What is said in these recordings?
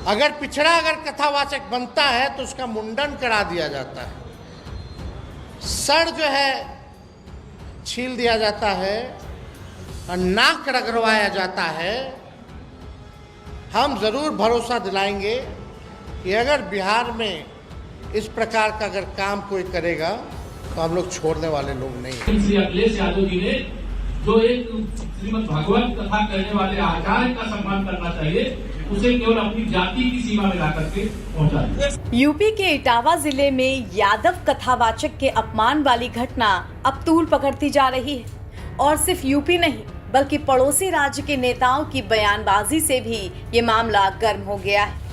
अगर पिछड़ा कथावाचक बनता है तो उसका मुंडन करा दिया जाता है, सर जो है छील दिया जाता है और नाक रगड़वाया जाता है। हम ज़रूर भरोसा दिलाएंगे कि अगर बिहार में इस प्रकार का अगर काम कोई करेगा तो हम लोग छोड़ने वाले लोग नहीं हैं। श्री अखिलेश यादव जी ने जो एक श्रीमद् भागवत कथा करने वाले आचार्य का सम्मान करना चाहिए, उसे केवल अपनी जाति की सीमा में ला करके पहुंचा दिया। यूपी के इटावा जिले में यादव कथावाचक के अपमान वाली घटना अब तूल पकड़ती जा रही है और सिर्फ यूपी नहीं बल्कि पड़ोसी राज्य के नेताओं की बयानबाजी से भी ये मामला गर्म हो गया है।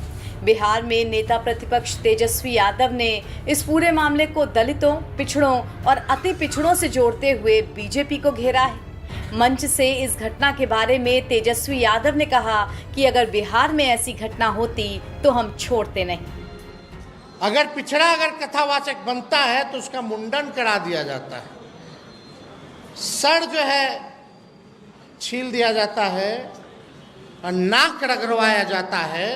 बिहार में नेता प्रतिपक्ष तेजस्वी यादव ने इस पूरे मामले को दलितों, पिछड़ों और अति पिछड़ों से जोड़ते हुए बीजेपी को घेरा है। मंच से इस घटना के बारे में तेजस्वी यादव ने कहा कि अगर बिहार में ऐसी घटना होती तो हम छोड़ते नहीं। अगर पिछड़ा कथावाचक बनता है तो उसका मुंडन करा दिया जाता है, सर जो है छील दिया जाता है और नाक रगड़वाया जाता है।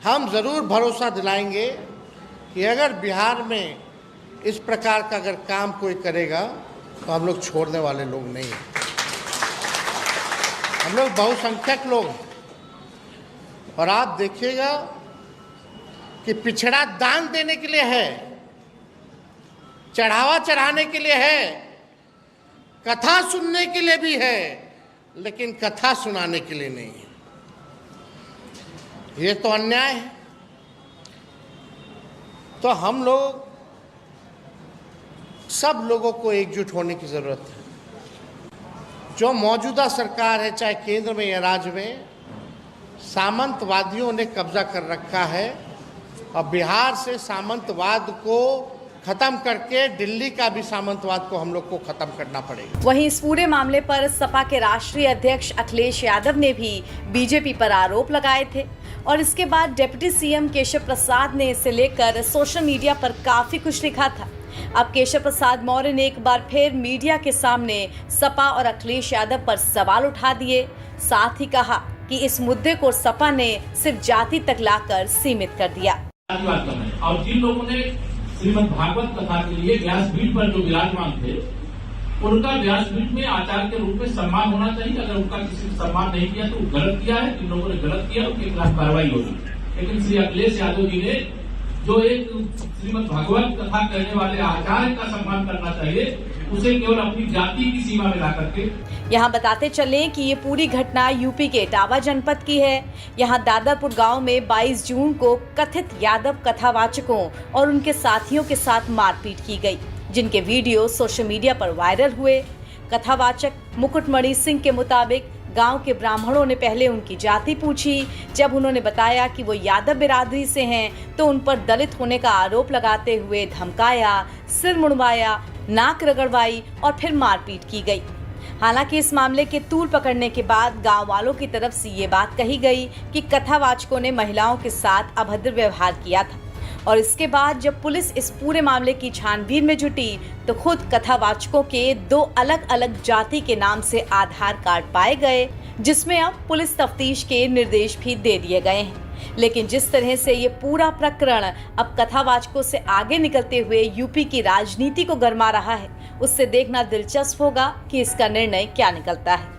हम ज़रूर भरोसा दिलाएंगे कि अगर बिहार में इस प्रकार का अगर काम कोई करेगा तो हम लोग छोड़ने वाले लोग नहीं हैं। हम लोग बहुसंख्यक लोग हैं और आप देखिएगा कि पिछड़ा दान देने के लिए है, चढ़ावा चढ़ाने के लिए है, कथा सुनने के लिए भी है, लेकिन कथा सुनाने के लिए नहीं है। ये तो अन्याय है। तो हम लोग सब लोगों को एकजुट होने की ज़रूरत है। जो मौजूदा सरकार है, चाहे केंद्र में या राज्य में, सामंतवादियों ने कब्जा कर रखा है और बिहार से सामंतवाद को खत्म करके दिल्ली का भी सामंतवाद को हम लोग को खत्म करना पड़ेगा। वहीं इस पूरे मामले पर सपा के राष्ट्रीय अध्यक्ष अखिलेश यादव ने भी बीजेपी पर आरोप लगाए थे और इसके बाद डिप्टी सीएम केशव प्रसाद ने इसे लेकर सोशल मीडिया पर काफी कुछ लिखा था। अब केशव प्रसाद मौर्य ने एक बार फिर मीडिया के सामने सपा और अखिलेश यादव पर सवाल उठा दिए, साथ ही कहा कि इस मुद्दे को सपा ने सिर्फ जाति तक लाकर सीमित कर दिया। और जिन लोगों ने श्रीमद् भागवत कथा के लिए व्यासपीठ पर जो विराजमान थे, उनका व्यासपीठ में आचार्य के रूप में सम्मान होना चाहिए। अगर उनका किसी ने सम्मान नहीं किया तो वो गलत किया है, जिन लोगों ने गलत किया उनके खिलाफ कार्रवाई होगी। लेकिन श्री अखिलेश यादव जी ने जो एक श्रीमद् भागवत कथा करने वाले आचार्य का सम्मान करना चाहिए, उसे केवल अपनी जाति की सीमा में ला करके। यहाँ बताते चले कि ये पूरी घटना यूपी के इटावा जनपद की है। यहाँ दादरपुर गांव में 22 जून को कथित यादव कथावाचकों और उनके साथियों के साथ मारपीट की गई, जिनके वीडियो सोशल मीडिया पर वायरल हुए। कथावाचक मुकुटमणि सिंह के मुताबिक गांव के ब्राह्मणों ने पहले उनकी जाति पूछी। जब उन्होंने बताया कि वो यादव बिरादरी से हैं तो उन पर दलित होने का आरोप लगाते हुए धमकाया, सिर मुड़वाया, नाक रगड़वाई और फिर मारपीट की गई। हालांकि इस मामले के तूल पकड़ने के बाद गांव वालों की तरफ से ये बात कही गई कि कथावाचकों ने महिलाओं के साथ अभद्र व्यवहार किया था और इसके बाद जब पुलिस इस पूरे मामले की छानबीन में जुटी तो खुद कथावाचकों के 2 अलग अलग जाति के नाम से आधार कार्ड पाए गए, जिसमें अब पुलिस तफ्तीश के निर्देश भी दे दिए गए हैं। लेकिन जिस तरह से ये पूरा प्रकरण अब कथावाचकों से आगे निकलते हुए यूपी की राजनीति को गरमा रहा है, उससे देखना दिलचस्प होगा कि इसका निर्णय क्या निकलता है।